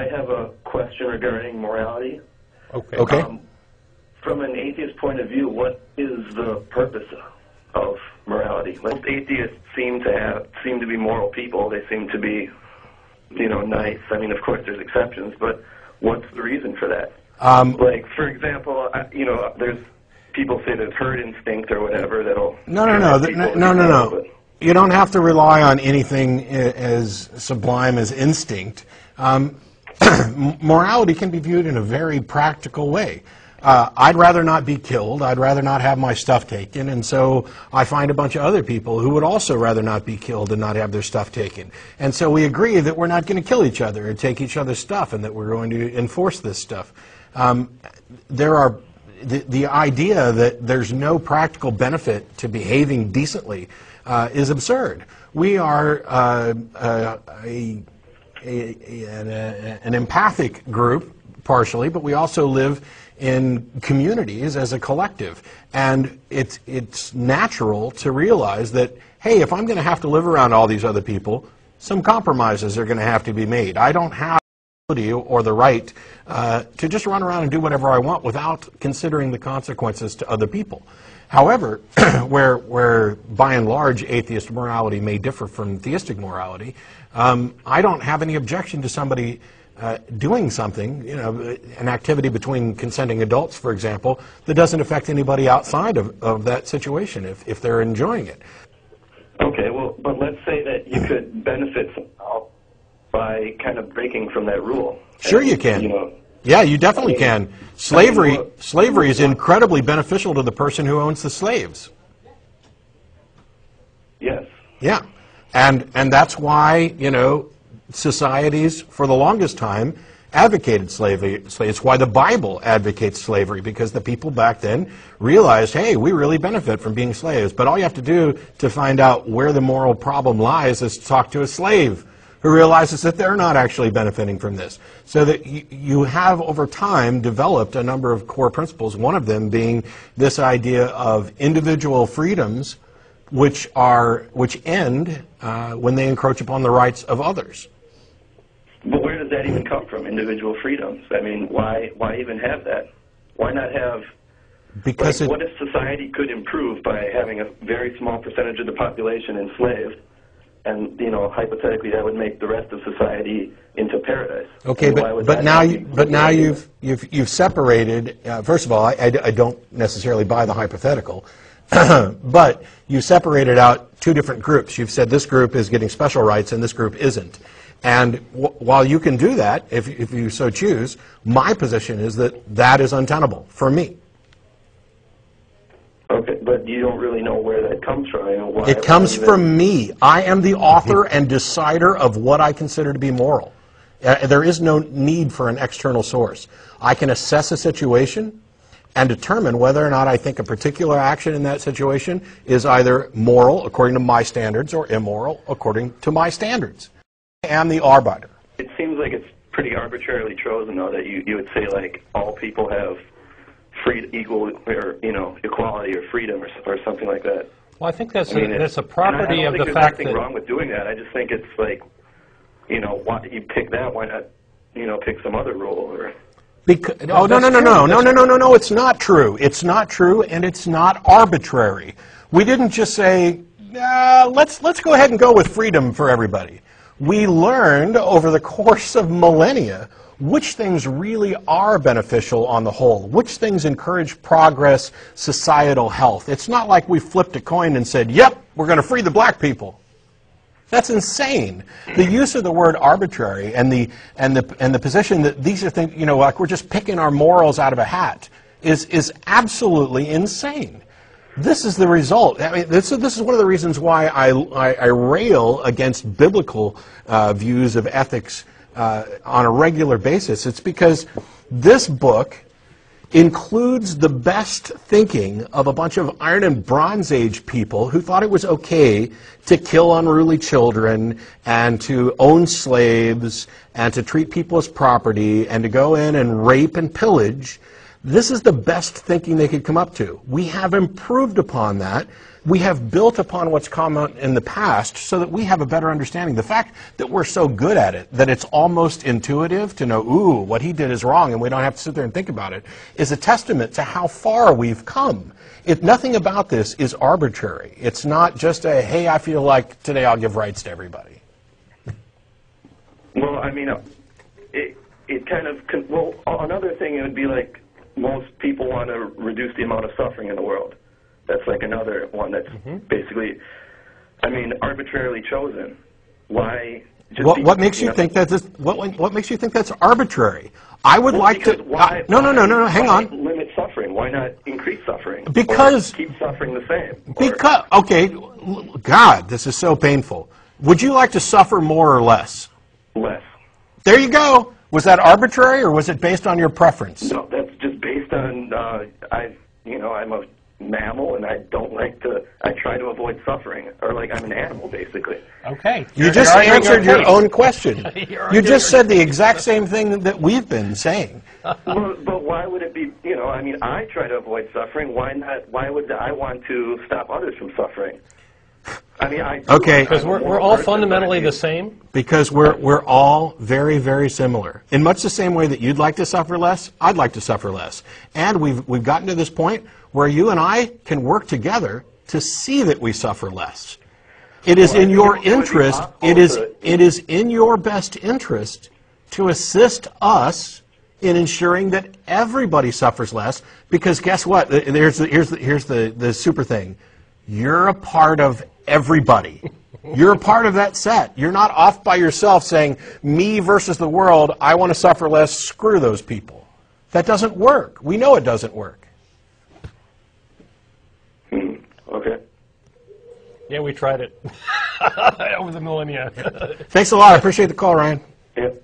I have a question regarding morality. Okay. From an atheist point of view, what is the purpose of morality? Most atheists seem to be moral people. They seem to be, nice. I mean, of course, there's exceptions, but what's the reason for that? Like, for example, there's people say there's herd instinct or whatever that'll... No. You don't have to rely on anything as sublime as instinct. Morality can be viewed in a very practical way. I'd rather not be killed. I'd rather not have my stuff taken. And so I find a bunch of other people who would also rather not be killed and not have their stuff taken. And so we agree that we're not going to kill each other and take each other's stuff and that we're going to enforce this stuff. The idea that there's no practical benefit to behaving decently is absurd. We are an empathic group, partially, but we also live in communities as a collective. And it's natural to realize that, hey, if I'm going to have to live around all these other people, some compromises are going to have to be made. I don't have the ability or the right to just run around and do whatever I want without considering the consequences to other people. However, where by and large atheist morality may differ from theistic morality, I don't have any objection to somebody doing something, an activity between consenting adults, for example, that doesn't affect anybody outside of that situation if they're enjoying it. Okay, well, but let's say that you could benefit somehow by kind of breaking from that rule. Sure, you can. Yeah, you definitely can. Slavery is incredibly beneficial to the person who owns the slaves. Yes. Yeah, and that's why, societies for the longest time advocated slavery. It's why the Bible advocates slavery, because the people back then realized, hey, we really benefit from being slaves. But all you have to do to find out where the moral problem lies is to talk to a slave who realizes that they're not actually benefiting from this. So that you have, over time, developed a number of core principles, one of them being this idea of individual freedoms which end when they encroach upon the rights of others. But where does that even come from, individual freedoms? I mean, why even have that? Why not have... Because what if society could improve by having a very small percentage of the population enslaved, and hypothetically that would make the rest of society into paradise? Okay, but now you've separated. First of all, I don't necessarily buy the hypothetical, but you separated out two different groups. You've said this group is getting special rights and this group isn't. And while you can do that, if you so choose, my position is that is untenable for me. Okay, but you don't really know where that comes from. It comes from me. I am the author and decider of what I consider to be moral. There is no need for an external source. I can assess a situation and determine whether or not I think a particular action in that situation is either moral according to my standards or immoral according to my standards. I am the arbiter. It seems like it's pretty arbitrarily chosen, though, that you would say, like, all people have equality or freedom or something like that. Well, I think that's a property of the fact that... I don't think there's anything wrong with doing that. I just think it's like, why you pick that? Why not, pick some other rule? Or... No, it's not true. It's not true, and it's not arbitrary. We didn't just say, let's go ahead and go with freedom for everybody. We learned over the course of millennia which things really are beneficial on the whole, which things encourage progress, societal health. It's not like we flipped a coin and said, yep, we're going to free the black people. That's insane. The use of the word arbitrary and the position that these are things, like we're just picking our morals out of a hat is absolutely insane. This is the result. I mean, this is one of the reasons why I rail against biblical views of ethics on a regular basis. It's because this book includes the best thinking of a bunch of Iron and Bronze Age people who thought it was okay to kill unruly children and to own slaves and to treat people as property and to go in and rape and pillage. This is the best thinking they could come up to. We have improved upon that. We have built upon what's common in the past so that we have a better understanding. The fact that we're so good at it, that it's almost intuitive to know, ooh, what he did is wrong, and we don't have to sit there and think about it, is a testament to how far we've come. Nothing about this is arbitrary. It's not just a, hey, I feel like today I'll give rights to everybody. Well, I mean, it kind of, well, another thing, it would be like most people want to reduce the amount of suffering in the world. That's like another one that's basically, I mean, arbitrarily chosen. Why? What makes you think that this? What makes you think that's arbitrary? I would like to. Why, no. Hang on. Limit suffering. Why not increase suffering? Because or keep suffering the same. Because okay, God, this is so painful. Would you like to suffer more or less? Less. There you go. Was that arbitrary or was it based on your preference? No, that's just based on I'm a mammal, and I don't like to. I try to avoid suffering, or like I'm an animal, basically. Okay. You just answered your own question. You just said the exact same thing that we've been saying. Well, but why would it be? I mean, I try to avoid suffering. Why not? Why would I want to stop others from suffering? I mean, okay. Because we're all fundamentally the same. Because we're all very, very similar. In much the same way that you'd like to suffer less, I'd like to suffer less. And we've gotten to this point where you and I can work together to see that we suffer less. It is in your interest. It is in your best interest to assist us in ensuring that everybody suffers less. Because guess what? Here's the super thing. You're a part of everybody. You're a part of that set. You're not off by yourself saying, me versus the world, I want to suffer less, screw those people. That doesn't work. We know it doesn't work. Okay. Yeah, we tried it over the millennia. Thanks a lot. I appreciate the call, Ryan. Yep.